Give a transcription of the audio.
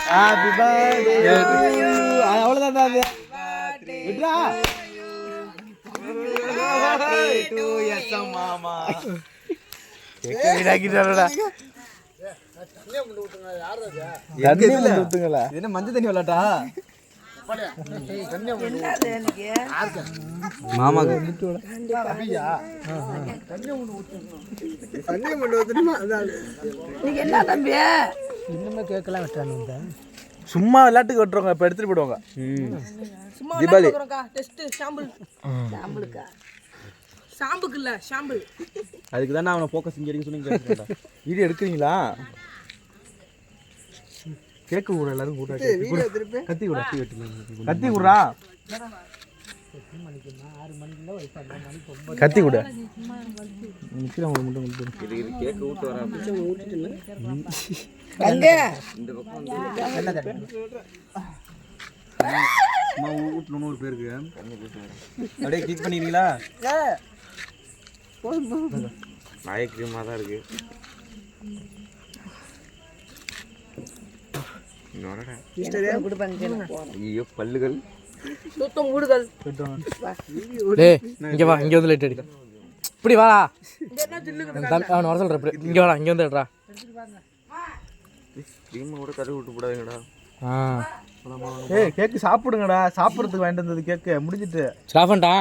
happy birthday அவ்வளவுதான் அது விட்றா டு எஸ் மாமா கேக்க விடாக்கிட்டாருடா தண்ணி ஊத்துங்களா என்ன மஞ்சள் தண்ணி விளையாட்டா மாமா சும்மா விளையாட்டுக்கு வெட்டுறவங்க இப்ப எடுத்துட்டு போயிடுவாங்க தீபாவளி அதுக்கு தானே அவனை போக்கஸ் செஞ்சு சொன்னீங்க வீடியோ எடுக்கிறீங்களா கேக்கு கூட எல்லாரும் கூட கத்தி கூட கத்தி விடுறா கத்தி கூட கேக்கு ஊட்டு வர ஊட்டணும் ஒரு பேருக்கு அப்படியே கிளிக் பண்ணிக்கிறீங்களா நாயக்கிரமா தான் இருக்கு ஐயோ பல்லுகள் இங்க வா இங்க வந்து லைட் அடி இப்படி வாடா அவன் வர சொல்ற இங்க வாடா இங்க வந்து எடுறா கூட கறி விட்டு போடாதீங்கடா ஏய் கேக்கு சாப்பிடுங்கடா சாப்பிட்றதுக்கு வாங்கிட்டு வந்தது கேக்கு முடிஞ்சிட்டு சாப்பிட்டா